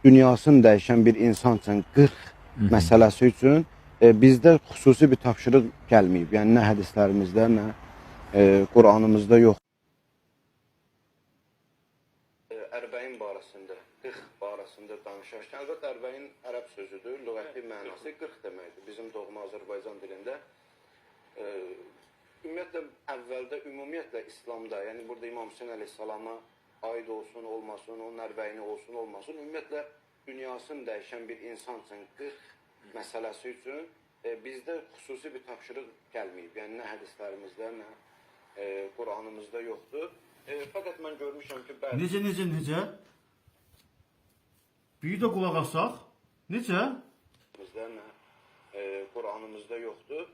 dünyasını dəyişən bir insan üçün 40 məsələsi üçün bizdə xüsusi bir tapşırıq gəlməyib. Yəni nə hədislərimizdə, nə Qur'anımızda yox. Ərbəin barəsində, 40 barəsində danışarkən, əlbəttə ərbəin ərəb sözüdür, lüğəti mənası 40 deməkdir. Bizim doğma Azərbaycan dilində ümumiyyətlə, əvvəldə, ümumiyyətlə İslamda, yəni burada İmam Hüseyin əleyhissalama aid olsun, olmasın, onun ərbəyini olsun, olmasın, ümumiyyətlə dünyasını dəyişən bir insan üçün 40 məsələsi üçün bizdə xüsusi bir tapşırıq gəlməyib. Yəni nə hədislərimizdə, nə Qur'anımızda yoxdur. Fəqət mən görmüşəm ki, Necə? Bir də qulaq asaq. Necə? Nə Qur'anımızda yoxdur.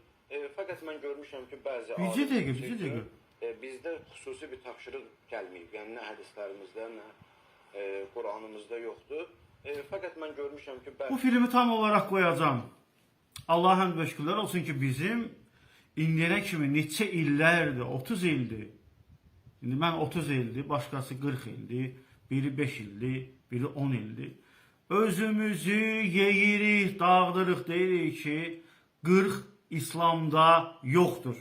Fəqət mən görmüşəm ki, bəzi Bircə dəqiqə. Bizdə xüsusi bir tapşırıq gəlməyib. Yəni nə hədislərimizdə, nə Qur'anımızda yoxdur. Fəqət mən görmüşəm ki, bu filmi tam olaraq qoyacağım. Allah'a həmd və şükürlər olsun ki, bizim indiyənə kimi neçə illərdir, 30 ildir. İndi mən 30 ildir, başqası 40 ildir, biri 5 ildir, biri 10 ildir. Özümüzü yeyirik, dağıdırıq, deyirik ki, 40 İslamda yoxdur.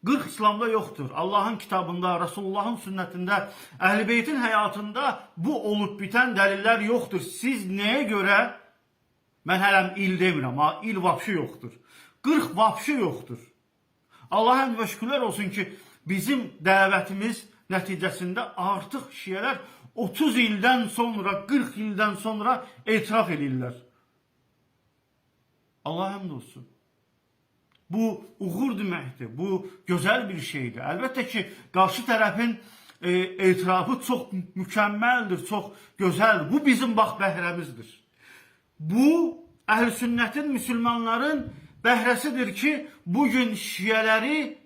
40 İslamda yoxdur. Allah'ın kitabında, Resulullah'ın sünnetində, Əhl-i Beytin həyatında bu olub bitən dəlillər yoxdur. Siz nəyə görə, mən hələm il demirəm, amma il vapşı yoxdur. 40 vapşı yoxdur. Allah'a həmd və şükürlər olsun ki, bizim dəvətimiz nəticəsində artıq şiyələr 30 ildən sonra, 40 ildən sonra etiraf edirlər. Allah'a həmd olsun. Bu uğur deməkdir, bu gözəl bir şeydir. Əlbəttə ki, qarşı tərəfin etirafı çox mükəmməldir, çox gözəldir. Bu bizim bax bəhrəmizdir. Bu, əhl-i sünnətin, müsəlmanların bəhrəsidir ki, bugün şiyələri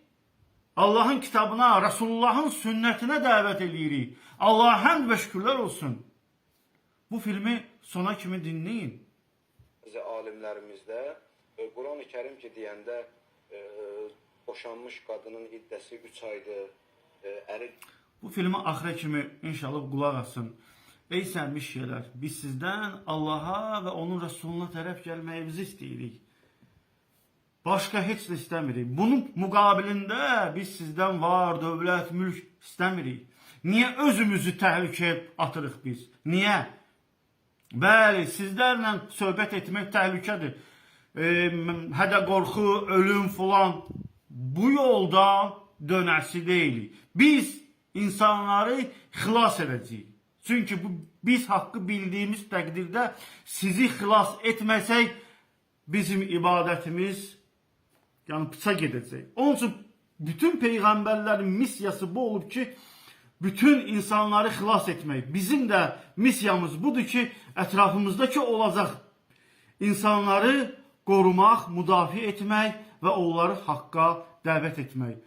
Allah'ın kitabına, Resulullah'ın sünnətinə dəvət edirik. Allah'a həmd və şükürlər olsun. Bu filmi sona kimi dinləyin. Alimlərimizdə Quran-ı Kərim ki, deyəndə boşanmış qadının iddəsi 3 aydır, Bu filmi axıra kimi inşallah qulaq asın. Ey sənmiş şeylər, biz sizdən Allaha və onun Resuluna tərəf gəlməyimizi istəyirik. Başqa heç də istəmirik. Bunun müqabilində biz sizdən var, dövlət, mülk istəmirik. Niyə özümüzü təhlükəyə atırıq biz? Niyə? Bəli, sizlərlə söhbət etmək təhlükədir. Hədə qorxu, ölüm filan. Bu yoldan dönəsi deyilik. Biz insanları xilas edəcəyik. Çünki biz haqqı bildiyimiz təqdirdə sizi xilas etməsək, bizim ibadətimiz pıça gedəcək. Onun üçün bütün peyğəmbərlərin misyası bu olub ki, bütün insanları xilas etmək. Bizim də misyamız budur ki, ətrafımızdakı olacaq insanları qorumaq, müdafiə etmək və onları haqqa dəvət etmək.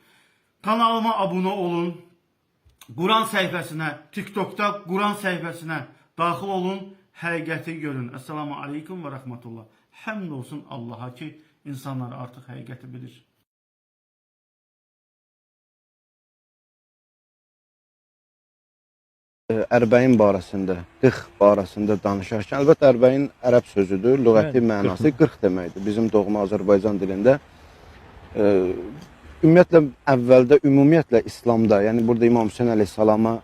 Kanalıma abunə olun. Quran səhifəsinə, TikTokda Quran səhifəsinə daxil olun, həqiqəti görün. Esselamu aleyküm və rəhmətullah. Həmd olsun Allaha ki, insanlar artıq həqiqəti bilir. Ərbəin barəsində, 40 barəsində danışarkən, əlbəttə ərbəin ərəb sözüdür, lüğəti mənası 40 deməkdir. Bizim doğma Azərbaycan dilində ümumiyyətlə, əvvəldə, ümumiyyətlə İslamda, yəni burada İmam Hüseyin əleyhissalama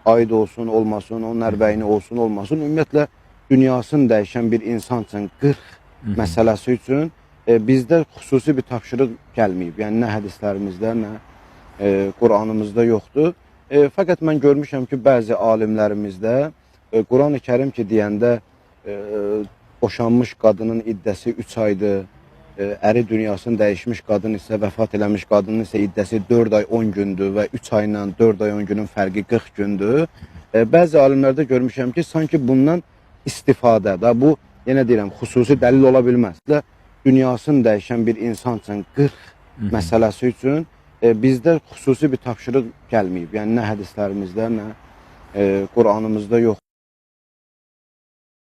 aid olsun, olmasın, onun ərbəyini olsun, olmasın, ümumiyyətlə dünyasını dəyişən bir insan üçün 40 məsələsi üçün bizdə xüsusi bir tapşırıq gəlməyib. Yəni nə hədislərimizdə, nə Qur'anımızda yoxdur. Fəqət mən görmüşəm ki, bəzi alimlərimizdə Quran-ı Kərim ki, deyəndə boşanmış qadının iddəsi 3 aydır, əri dünyasını dəyişmiş qadın isə, vəfat eləmiş qadının isə iddəsi 4 ay 10 gündür və 3 ayla 4 ay 10 günün fərqi 40 gündür. Bəzi alimlərdə görmüşəm ki, sanki bundan istifadə, bu, yenə deyirəm, xüsusi dəlil ola bilməz. Dünyasını dəyişən bir insan üçün 40 məsələsi üçün bizdə xüsusi bir tapşırıq gəlməyib. Yəni nə hədislərimizdə, nə Qur'anımızda yox.